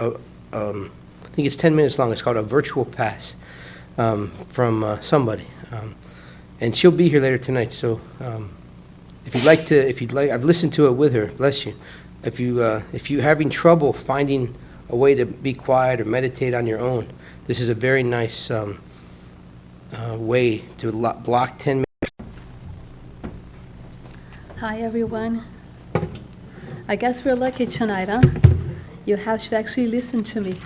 I think it's 10 minutes long. It's called A Virtual Pass from somebody. And she'll be here later tonight. So if you'd like, I've listened to it with her. Bless you. If you're having trouble finding a way to be quiet or meditate on your own, this is a very nice way to block 10 minutes. Hi, everyone. I guess we're lucky tonight, huh? You have to actually listen to me.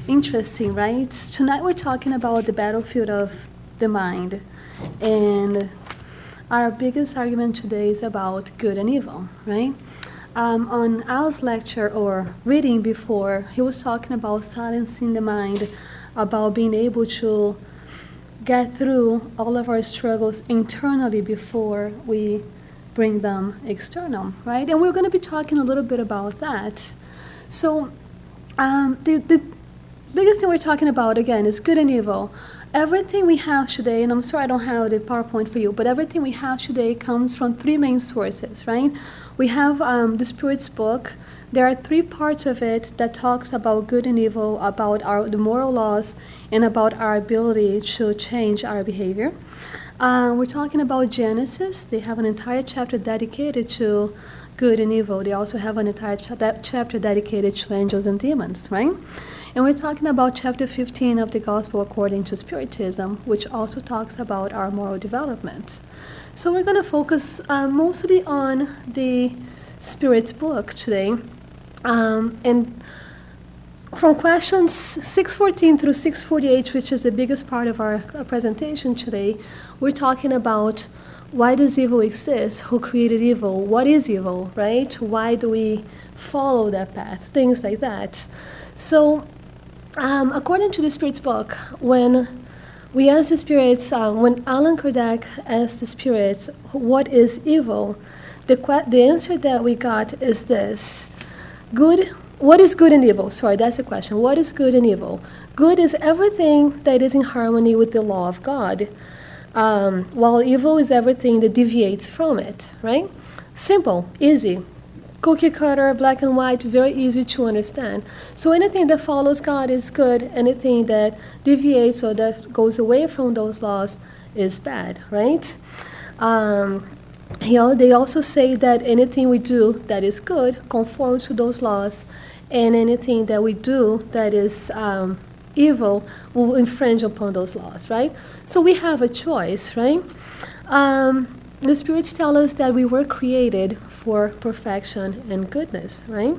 Interesting, right? Tonight we're talking about the battlefield of the mind. And our biggest argument today is about good and evil, right? On Al's lecture or reading before, he was talking about silencing the mind, about being able to get through all of our struggles internally before we bring them external, right? And we're going to be talking a little bit about that. So the biggest thing we're talking about, again, is good and evil. Everything we have today, and I'm sorry I don't have the PowerPoint for you, but everything we have today comes from three main sources, right? We have the Spirit's book. There are three parts of it that talks about good and evil, about the moral laws, and about our ability to change our behavior. We're talking about Genesis. They have an entire chapter dedicated to good and evil. They also have an entire chapter dedicated to angels and demons, right? And we're talking about chapter 15 of the Gospel according to Spiritism, which also talks about our moral development. So we're going to focus mostly on the Spirit's book today. And from questions 614 through 648, which is the biggest part of our presentation today, we're talking about why does evil exist? Who created evil? What is evil, right? Why do we follow that path? Things like that. So according to the Spirit's book, when we ask the spirits, when Allan Kardec asked the spirits, what is evil? The answer that we got is this. What is good and evil? Sorry, that's the question. What is good and evil? Good is everything that is in harmony with the law of God, while evil is everything that deviates from it, right? Simple, easy. Cookie cutter, black and white, very easy to understand. So anything that follows God is good. Anything that deviates or that goes away from those laws is bad, right? They also say that anything we do that is good conforms to those laws, and anything that we do that is evil will infringe upon those laws, right? So we have a choice, right? The spirits tell us that we were created for perfection and goodness, right?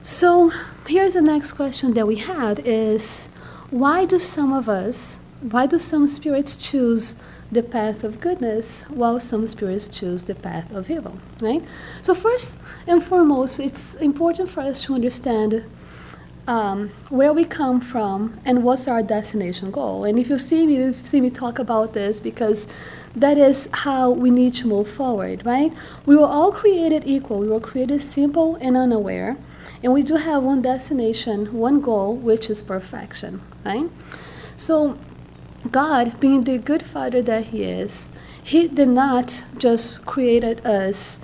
So here's the next question that we had is, why do some spirits choose the path of goodness while some spirits choose the path of evil, right? So first and foremost, it's important for us to understand where we come from and what's our destination goal. And if you see me talk about this because that is how we need to move forward, right? We were all created equal. We were created simple and unaware. And we do have one destination, one goal, which is perfection, right? So God, being the good Father that He is, He did not just create us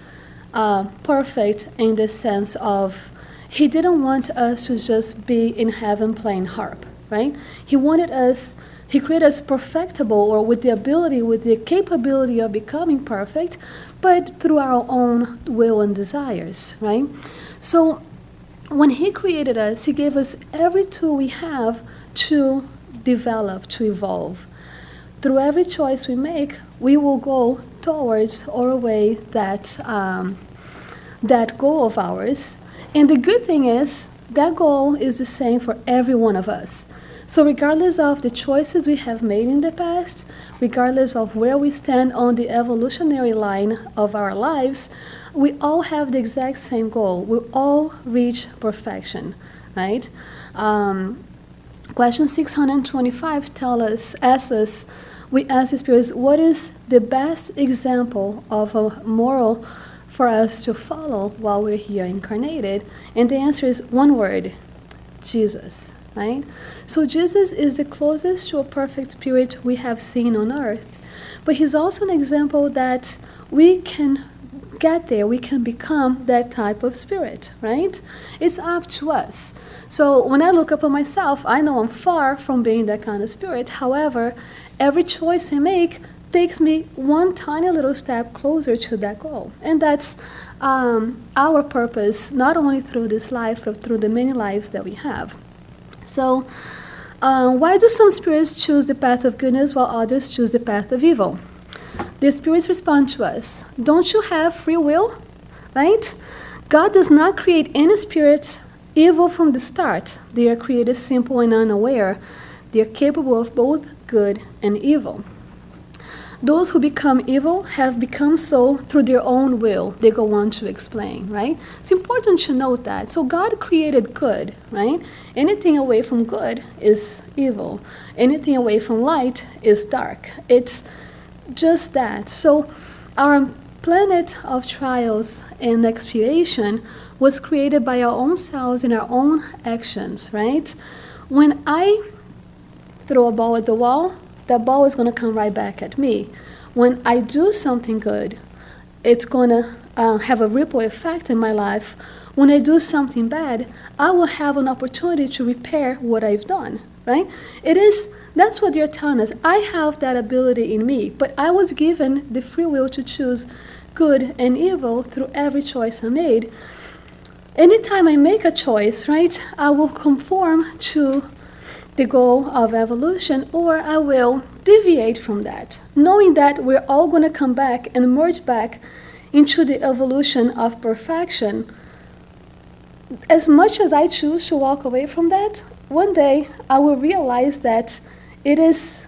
perfect in the sense of He didn't want us to just be in heaven playing harp, right? He created us perfectible, or with the capability of becoming perfect, but through our own will and desires, right? So when He created us, He gave us every tool we have to develop, to evolve. Through every choice we make, we will go towards or away that goal of ours. And the good thing is, that goal is the same for every one of us. So regardless of the choices we have made in the past, regardless of where we stand on the evolutionary line of our lives, we all have the exact same goal. We all reach perfection, right? Question 625 asks us, we ask the spirits, what is the best example of a moral for us to follow while we're here incarnated? And the answer is one word, Jesus, right? So Jesus is the closest to a perfect spirit we have seen on earth, but He's also an example that we can get there. We can become that type of spirit, right? It's up to us. So when I look upon myself, I know I'm far from being that kind of spirit. However, every choice I make takes me one tiny little step closer to that goal. And that's our purpose, not only through this life, but through the many lives that we have. So why do some spirits choose the path of goodness while others choose the path of evil? The spirits respond to us. Don't you have free will? Right? God does not create any spirit evil from the start. They are created simple and unaware. They are capable of both good and evil. Those who become evil have become so through their own will, they go on to explain, right? It's important to note that. So God created good, right? Anything away from good is evil. Anything away from light is dark. It's just that. So our planet of trials and expiation was created by our own selves and our own actions, right? When I throw a ball at the wall, that ball is going to come right back at me. When I do something good, it's going to have a ripple effect in my life. When I do something bad, I will have an opportunity to repair what I've done, right? That's what they're telling us. I have that ability in me, but I was given the free will to choose good and evil through every choice I made. Anytime I make a choice, right, I will conform to the goal of evolution, or I will deviate from that, knowing that we're all going to come back and merge back into the evolution of perfection. As much as I choose to walk away from that, one day I will realize that it is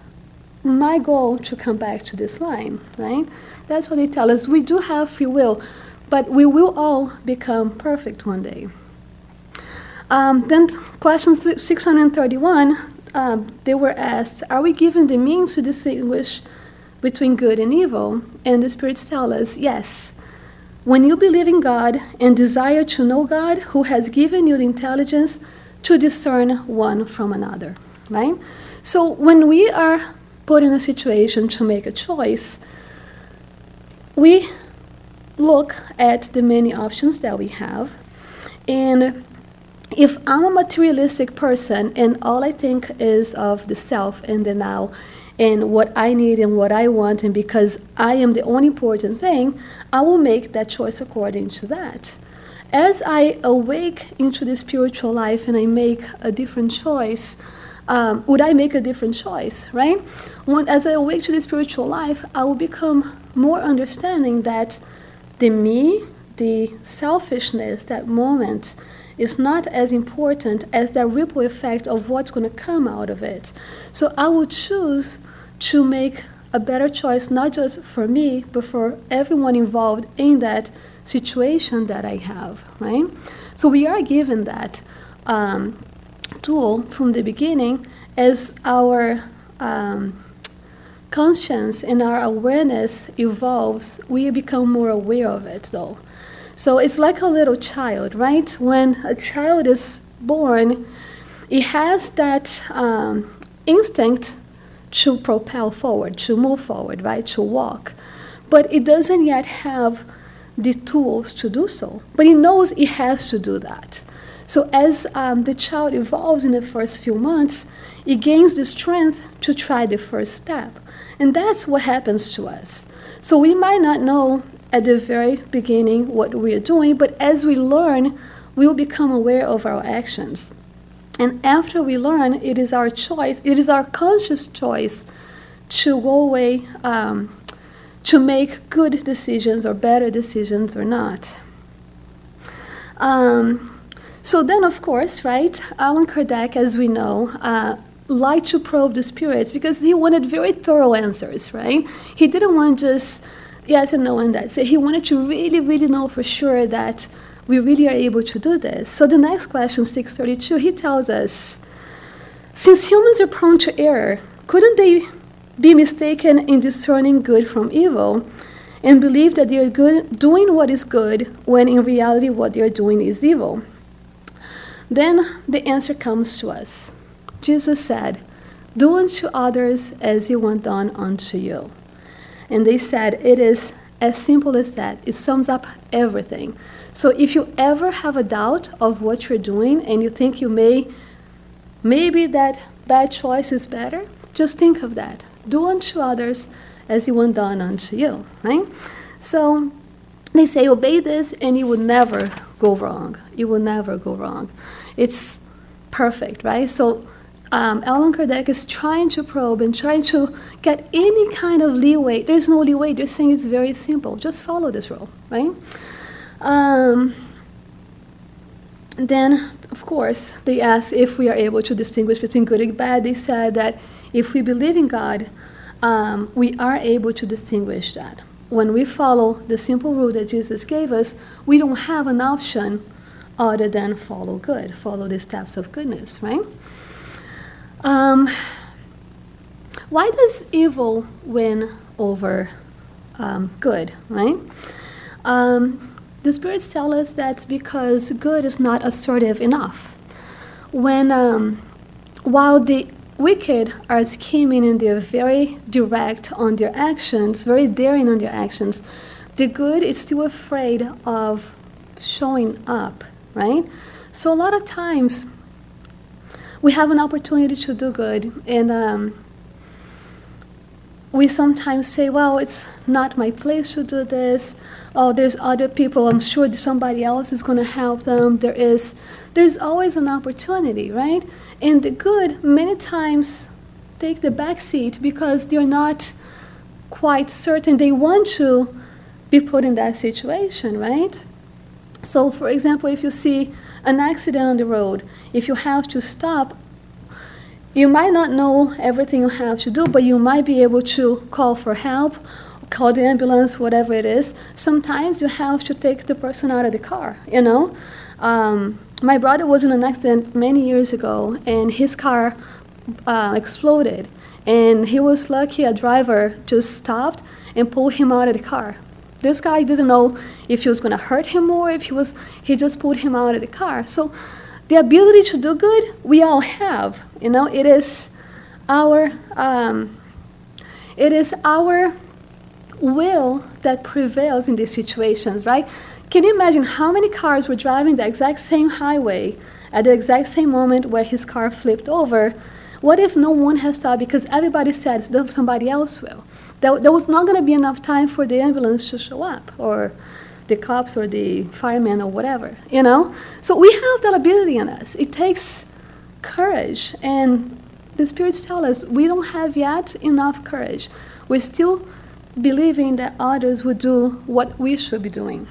my goal to come back to this line, right? That's what they tell us. We do have free will, but we will all become perfect one day. Then question 631, they were asked, are we given the means to distinguish between good and evil? And the spirits tell us, yes. When you believe in God and desire to know God, who has given you the intelligence to discern one from another, right? So when we are put in a situation to make a choice, we look at the many options that we have, and if I'm a materialistic person and all I think is of the self and the now and what I need and what I want, and because I am the only important thing, I will make that choice according to that. As I awake into the spiritual life and I make a different choice, would I make a different choice, right? As I awake to the spiritual life, I will become more understanding that the me, the selfishness, that moment, is not as important as the ripple effect of what's going to come out of it. So I will choose to make a better choice, not just for me, but for everyone involved in that situation that I have, right? So we are given that tool from the beginning. As our conscience and our awareness evolves, we become more aware of it, though. So it's like a little child, right? When a child is born, it has that instinct to propel forward, to move forward, right? To walk. But it doesn't yet have the tools to do so. But it knows it has to do that. So as the child evolves in the first few months, it gains the strength to try the first step. And that's what happens to us. So we might not know at the very beginning what we are doing, but as we learn, we will become aware of our actions. And after we learn, it is our choice, it is our conscious choice to go away, to make good decisions or better decisions or not. So then, of course, right, Allan Kardec, as we know, liked to probe the spirits because he wanted very thorough answers, right? He didn't want just yes and no and that. So he wanted to really, really know for sure that we really are able to do this. So the next question, 632, he tells us, since humans are prone to error, couldn't they be mistaken in discerning good from evil and believe that they are doing what is good when in reality what they are doing is evil? Then the answer comes to us. Jesus said, do unto others as you want done unto you. And they said, it is as simple as that. It sums up everything. So if you ever have a doubt of what you're doing and you think maybe that bad choice is better, just think of that. Do unto others as you want done unto you, right? So they say obey this and you will never go wrong. You will never go wrong. It's perfect, right? So Allan Kardec is trying to probe and trying to get any kind of leeway. There's no leeway. They're saying it's very simple. Just follow this rule, right? Then, of course, they asked if we are able to distinguish between good and bad. They said that if we believe in God, we are able to distinguish that. When we follow the simple rule that Jesus gave us, we don't have an option other than follow good, follow the steps of goodness, right? Why does evil win over good, right? The spirits tell us that's because good is not assertive enough. While the wicked are scheming and they're very direct on their actions, very daring on their actions, the good is still afraid of showing up, right? So a lot of times we have an opportunity to do good, and we sometimes say, well, it's not my place to do this. Oh, there's other people. I'm sure somebody else is going to help them. There's always an opportunity, right? And the good many times take the back seat because they're not quite certain they want to be put in that situation, right? So, for example, if you see an accident on the road, if you have to stop, you might not know everything you have to do, but you might be able to call for help, call the ambulance, whatever it is. Sometimes you have to take the person out of the car, you know? My brother was in an accident many years ago, and his car exploded. And he was lucky a driver just stopped and pulled him out of the car. This guy didn't know if he was going to hurt him or if he just pulled him out of the car. So the ability to do good, we all have. You know, it is our will that prevails in these situations, right? Can you imagine how many cars were driving the exact same highway at the exact same moment where his car flipped over? What if no one has stopped because everybody said somebody else will? There was not going to be enough time for the ambulance to show up, or the cops or the firemen or whatever, you know? So we have that ability in us. It takes courage, and the spirits tell us we don't have yet enough courage. We're still believing that others would do what we should be doing,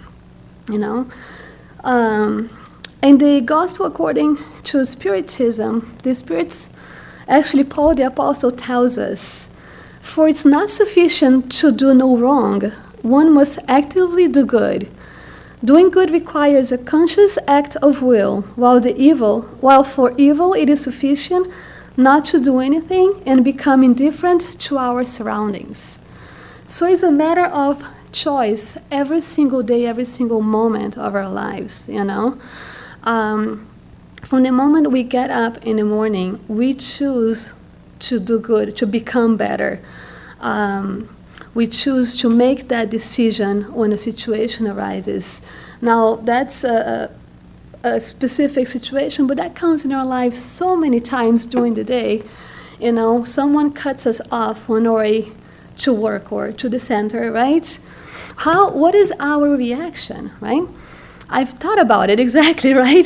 you know? In the Gospel according to Spiritism, the spirits, actually Paul the Apostle tells us, for it's not sufficient to do no wrong. One must actively do good. Doing good requires a conscious act of will, while for evil it is sufficient not to do anything and become indifferent to our surroundings. So it's a matter of choice every single day, every single moment of our lives, you know. From the moment we get up in the morning, we choose to do good, to become better. We choose to make that decision when a situation arises. Now, that's a specific situation, but that comes in our lives so many times during the day. You know, someone cuts us off on our way to work or to the center, right? What is our reaction, right? I've thought about it exactly, right?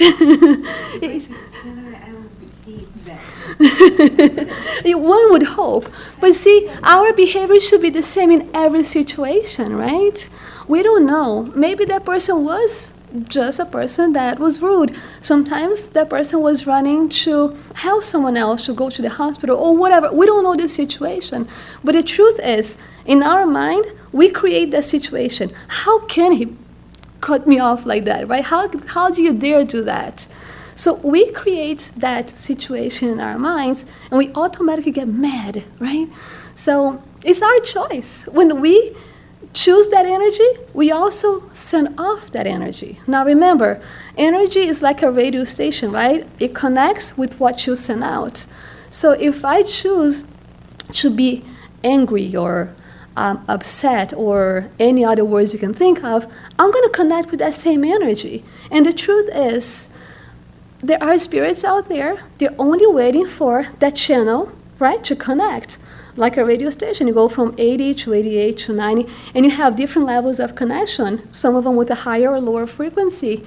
One would hope. But see, our behavior should be the same in every situation, right? We don't know. Maybe that person was just a person that was rude. Sometimes that person was running to help someone else to go to the hospital or whatever. We don't know the situation. But the truth is, in our mind, we create that situation. How can he cut me off like that, right? How do you dare do that? So we create that situation in our minds, and we automatically get mad, right? So it's our choice. When we choose that energy, we also send off that energy. Now remember, energy is like a radio station, right? It connects with what you send out. So if I choose to be angry or upset, or any other words you can think of, I'm going to connect with that same energy. And the truth is, there are spirits out there, they're only waiting for that channel, right, to connect. Like a radio station, you go from 80 to 88 to 90, and you have different levels of connection, some of them with a higher or lower frequency.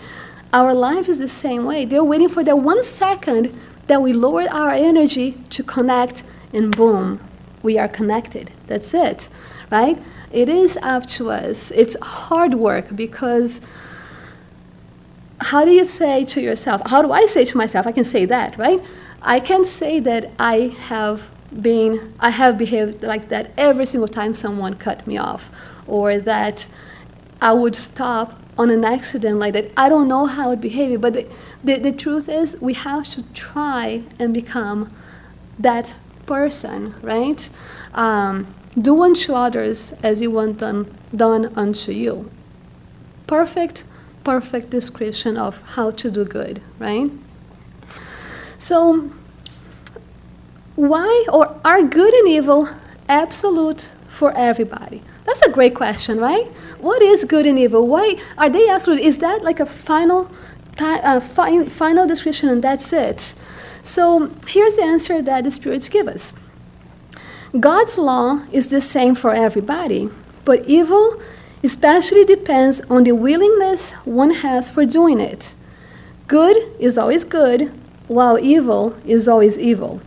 Our life is the same way. They're waiting for that 1 second that we lower our energy to connect, and boom, we are connected. That's it, right? It is up to us. It's hard work, because how do you say to yourself, how do I say to myself, I can say that, right? I can say that I have behaved like that every single time someone cut me off, or that I would stop on an accident like that. I don't know how I would behave, but the truth is, we have to try and become that person, right? Do unto others as you want done unto you. Perfect description of how to do good, right? So, why, or are good and evil absolute for everybody? That's a great question, right? What is good and evil? Why are they absolute? Is that like a final description and that's it? So here's the answer that the spirits give us. God's law is the same for everybody, but evil especially depends on the willingness one has for doing it. Good is always good, while evil is always evil,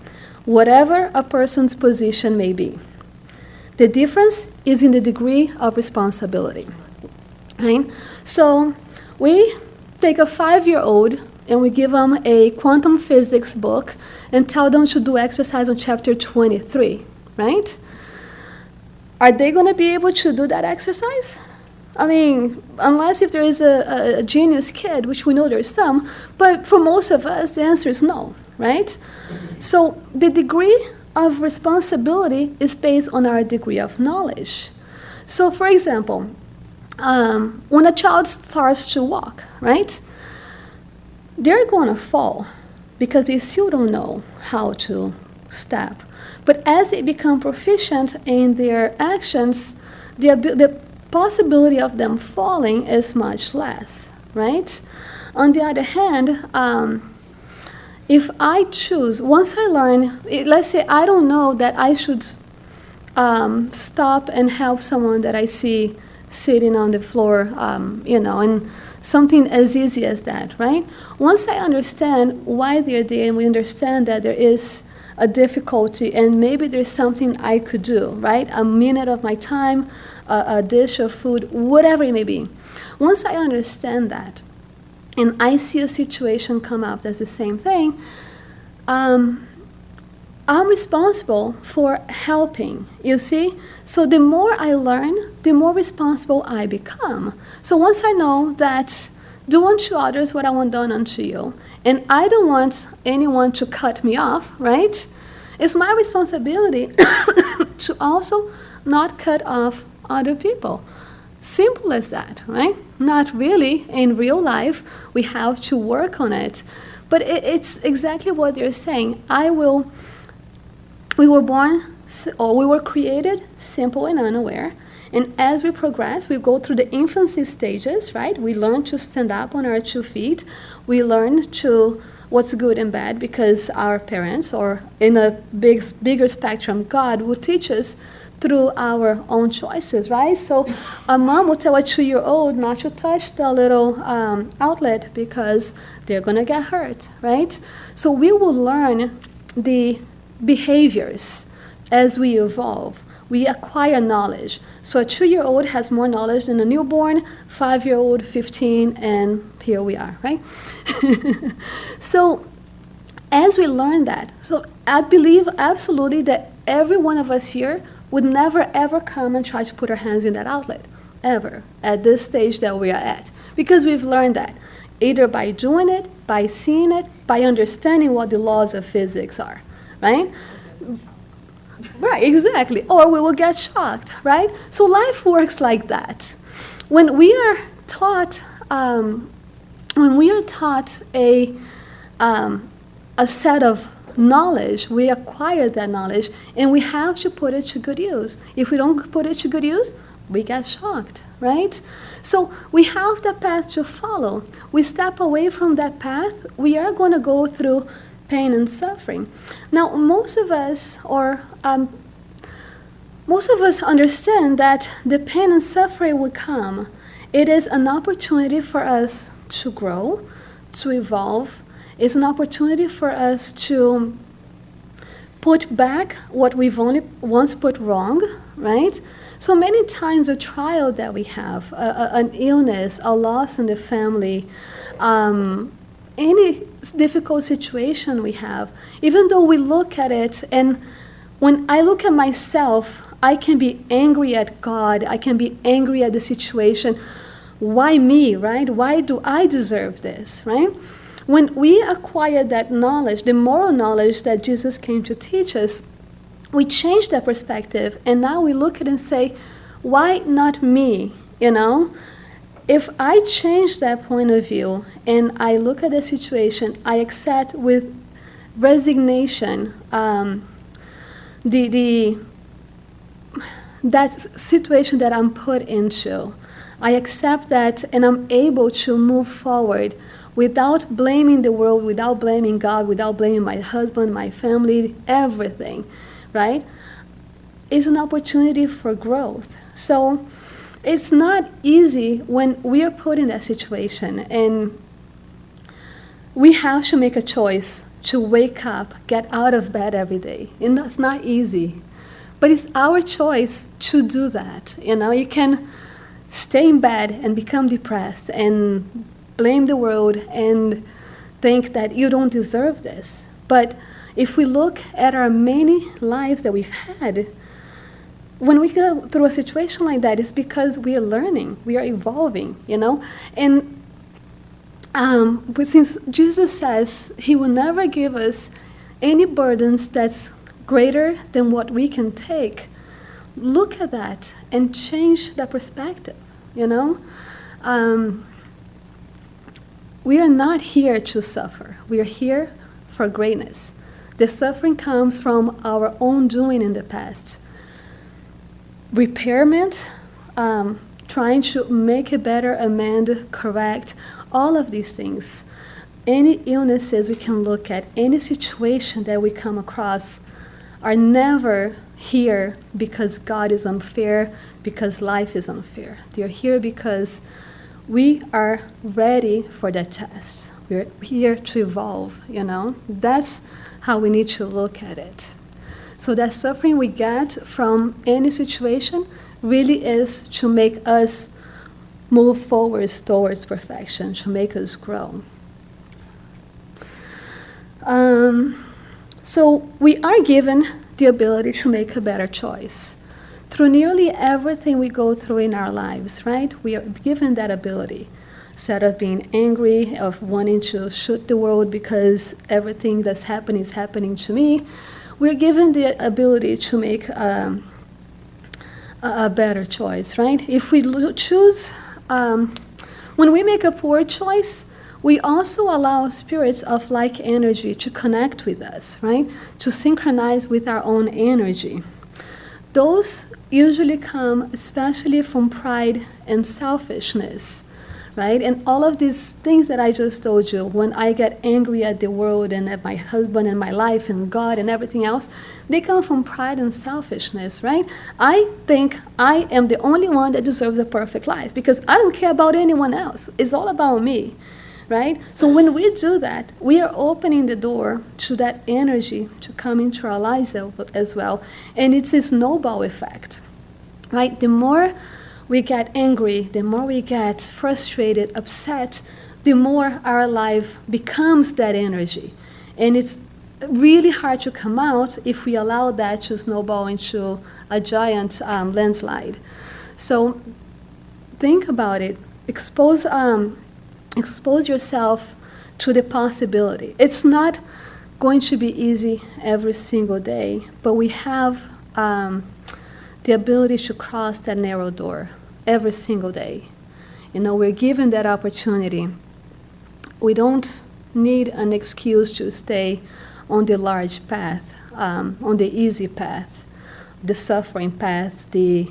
whatever a person's position may be. The difference is in the degree of responsibility. Right? So we take a 5-year-old and we give them a quantum physics book and tell them to do exercise on chapter 23, right? Are they going to be able to do that exercise? I mean, unless if there is a genius kid, which we know there's some, but for most of us, the answer is no, right? So the degree of responsibility is based on our degree of knowledge. So, for example, when a child starts to walk, right, they're going to fall because they still don't know how to step. But as they become proficient in their actions, the possibility of them falling is much less, right? On the other hand, if I choose, once I learn, let's say I don't know that I should stop and help someone that I see sitting on the floor, and something as easy as that, right? Once I understand why they're there and we understand that there is a difficulty and maybe there's something I could do, right? A minute of my time, a dish of food, whatever it may be. Once I understand that and I see a situation come up that's the same thing, I'm responsible for helping, you see? So the more I learn, the more responsible I become. So once I know that do unto others what I want done unto you, and I don't want anyone to cut me off, right? It's my responsibility to also not cut off other people. Simple as that, right? Not really. In real life, we have to work on it. But it's exactly what they're saying. We were born, or we were created simple and unaware. And as we progress, we go through the infancy stages, right? We learn to stand up on our 2 feet. We learn to what's good and bad because our parents, or in a bigger spectrum, God will teach us through our own choices, right? So a mom will tell a 2-year-old not to touch the little outlet because they're going to get hurt, right? So we will learn the behaviors as we evolve. We acquire knowledge. So a 2-year-old has more knowledge than a newborn, 5-year-old, 15, and here we are, right? So as we learn that, so I believe absolutely that every one of us here would never ever come and try to put our hands in that outlet, ever, at this stage that we are at. Because we've learned that, either by doing it, by seeing it, by understanding what the laws of physics are, right? Right, exactly. Or we will get shocked, right? So life works like that. When we are taught, a set of knowledge. We acquire that knowledge, and we have to put it to good use. If we don't put it to good use, we get shocked, right? So we have that path to follow. We step away from that path, we are going to go through pain and suffering. Now, most of us understand that the pain and suffering will come. It is an opportunity for us to grow, to evolve. It's an opportunity for us to put back what we've only once put wrong, right? So many times a trial that we have, an illness, a loss in the family, any difficult situation we have, even though we look at it, and when I look at myself, I can be angry at God, I can be angry at the situation. Why me, right? Why do I deserve this, right? When we acquire that knowledge, the moral knowledge that Jesus came to teach us, we change that perspective, and now we look at it and say, why not me, you know? If I change that point of view and I look at the situation, I accept with resignation that situation that I'm put into. I accept that, and I'm able to move forward without blaming the world, without blaming God, without blaming my husband, my family, everything, right? It's an opportunity for growth. So it's not easy when we are put in that situation, and we have to make a choice to wake up, get out of bed every day. And that's not easy. But it's our choice to do that. You know, you can stay in bed and become depressed and blame the world and think that you don't deserve this. But if we look at our many lives that we've had, when we go through a situation like that, it's because we are learning, we are evolving, you know? And but since Jesus says he will never give us any burdens that's greater than what we can take, look at that and change that perspective, you know? We are not here to suffer. We are here for greatness. The suffering comes from our own doing in the past. Repairment, trying to make it better, amend, correct, all of these things. Any illnesses we can look at, any situation that we come across are never here because God is unfair, because life is unfair. They're here because we are ready for that test. We're here to evolve, you know? That's how we need to look at it. So that suffering we get from any situation really is to make us move forward towards perfection, to make us grow. So we are given the ability to make a better choice. Through nearly everything we go through in our lives, right? We are given that ability. Instead of being angry, of wanting to shoot the world because everything that's happening is happening to me, we're given the ability to make a better choice, right? If we choose, when we make a poor choice, we also allow spirits of like energy to connect with us, right? To synchronize with our own energy. Those usually come especially from pride and selfishness, right? And all of these things that I just told you, when I get angry at the world and at my husband and my life and God and everything else, they come from pride and selfishness, right? I think I am the only one that deserves a perfect life because I don't care about anyone else. It's all about me, right? So when we do that, we are opening the door to that energy to come into our lives as well. And it's a snowball effect, right? The more we get angry, the more we get frustrated, upset, the more our life becomes that energy. And it's really hard to come out if we allow that to snowball into a giant landslide. So think about it. Expose yourself to the possibility. It's not going to be easy every single day, but we have the ability to cross that narrow door every single day. You know, we're given that opportunity. We don't need an excuse to stay on the large path, on the easy path, the suffering path, the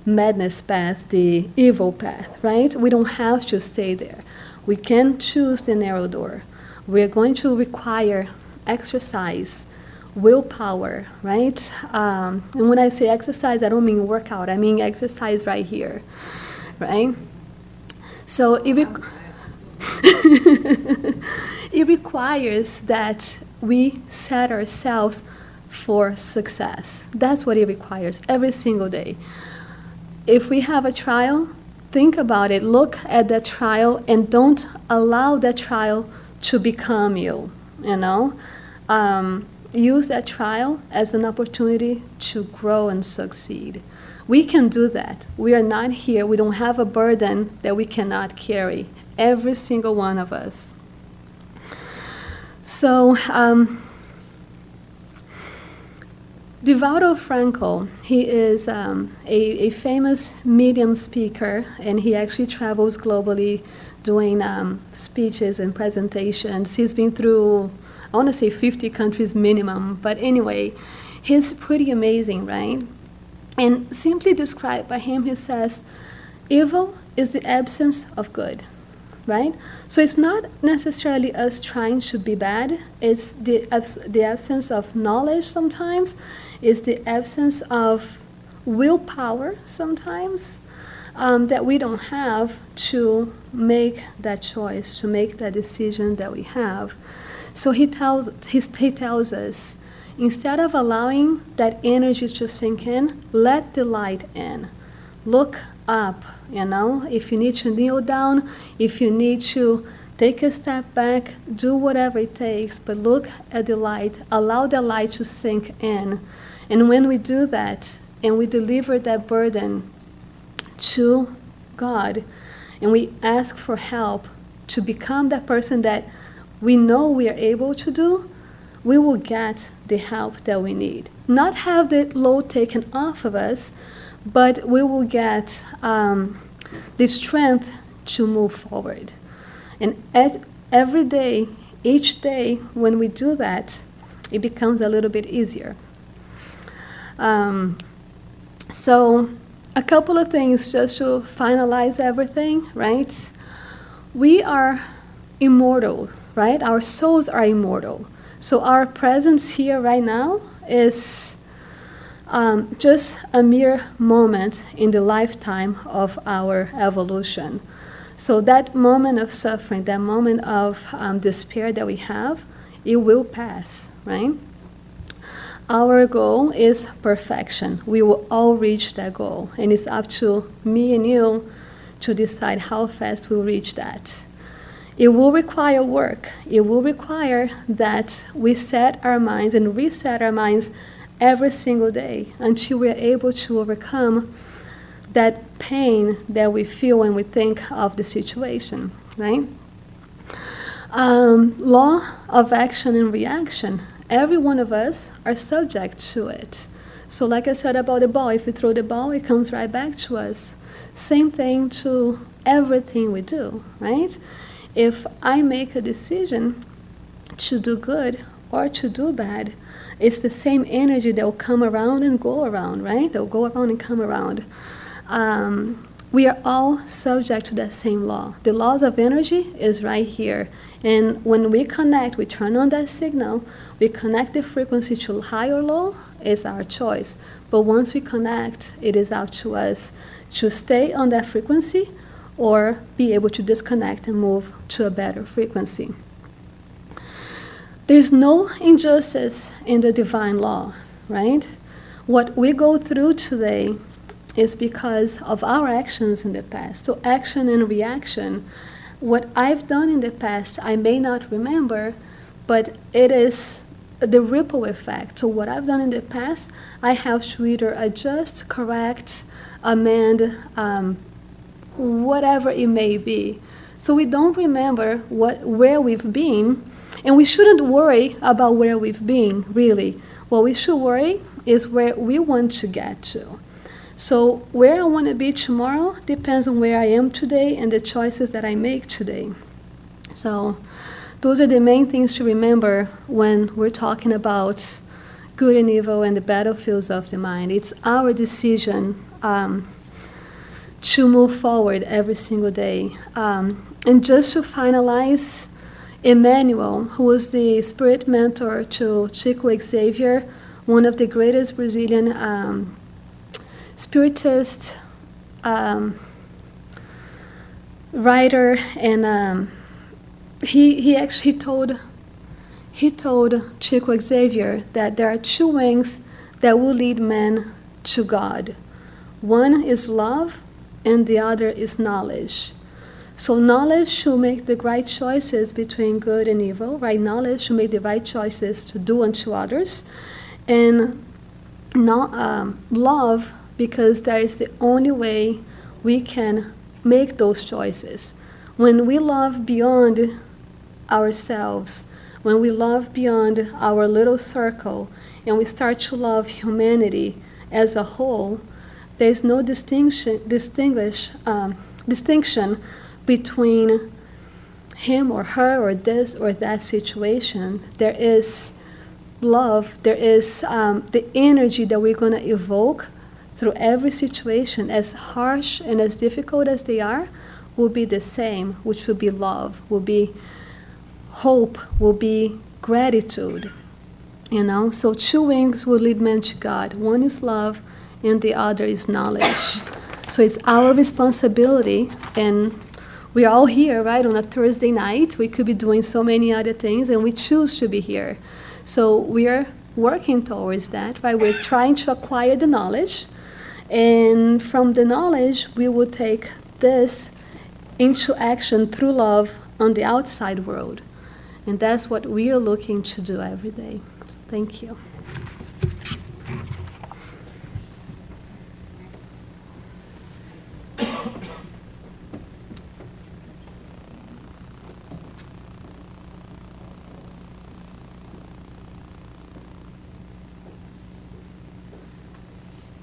madness path, the evil path, right? We don't have to stay there. We can choose the narrow door. We're going to require exercise, willpower, right? And when I say exercise, I don't mean workout. I mean exercise right here, right? So it requires that we set ourselves for success. That's what it requires every single day. If we have a trial, think about it, look at that trial, and don't allow that trial to become you, you know? Use that trial as an opportunity to grow and succeed. We can do that. We are not here. We don't have a burden that we cannot carry, every single one of us. So, Divaldo Franco, he is a famous medium speaker, and he actually travels globally doing speeches and presentations. He's been through, I want to say 50 countries minimum, but anyway, he's pretty amazing, right? And simply described by him, he says, evil is the absence of good, right? So it's not necessarily us trying to be bad, it's the absence of knowledge sometimes, it's the absence of willpower sometimes, that we don't have to make that choice, to make that decision that we have. So he tells us, instead of allowing that energy to sink in, let the light in. Look up, you know. If you need to kneel down, if you need to take a step back, do whatever it takes, but look at the light. Allow the light to sink in. And when we do that, and we deliver that burden to God, and we ask for help to become that person that we know we are able to do, we will get the help that we need. Not have the load taken off of us, but we will get the strength to move forward. And every day, each day, when we do that, it becomes a little bit easier. So a couple of things just to finalize everything, right? We are immortal, right? Our souls are immortal. So our presence here right now is just a mere moment in the lifetime of our evolution. So that moment of suffering, that moment of despair that we have, it will pass, right? Our goal is perfection. We will all reach that goal. And it's up to me and you to decide how fast we'll reach that. It will require work. It will require that we set our minds and reset our minds every single day until we are able to overcome that pain that we feel when we think of the situation, right? Law of action and reaction. Every one of us are subject to it. So like I said about the ball, if we throw the ball, it comes right back to us. Same thing to everything we do, right? If I make a decision to do good or to do bad, it's the same energy that will come around and go around, right? They'll go around and come around. We are all subject to that same law. The laws of energy is right here. And when we connect, we turn on that signal, we connect the frequency to high or low, it's our choice. But once we connect, it is up to us to stay on that frequency or be able to disconnect and move to a better frequency. There's no injustice in the divine law, right? What we go through today is because of our actions in the past. So action and reaction. What I've done in the past, I may not remember, but it is the ripple effect. So what I've done in the past, I have to either adjust, correct, amend, whatever it may be. So we don't remember where we've been, and we shouldn't worry about where we've been, really. What we should worry is where we want to get to. So where I want to be tomorrow depends on where I am today and the choices that I make today. So those are the main things to remember when we're talking about good and evil and the battlefields of the mind. It's our decision to move forward every single day. And just to finalize, Emmanuel, who was the spirit mentor to Chico Xavier, one of the greatest Brazilian spiritist, writer, and he actually told Chico Xavier that there are two wings that will lead men to God. One is love, and the other is knowledge. So knowledge should make the right choices between good and evil, right? Knowledge should make the right choices to do unto others. And love, because that is the only way we can make those choices. When we love beyond ourselves, when we love beyond our little circle, and we start to love humanity as a whole, there's no distinction between him or her or this or that situation. There is love, there is the energy that we're going to evoke through every situation, as harsh and as difficult as they are, will be the same, which will be love, will be hope, will be gratitude. So two wings will lead men to God. One is love, and the other is knowledge. So it's our responsibility, and we're all here, right, on a Thursday night. We could be doing so many other things, and we choose to be here. So we are working towards that, right? We're trying to acquire the knowledge, and from the knowledge, we will take this into action through love on the outside world. And that's what we are looking to do every day. So thank you.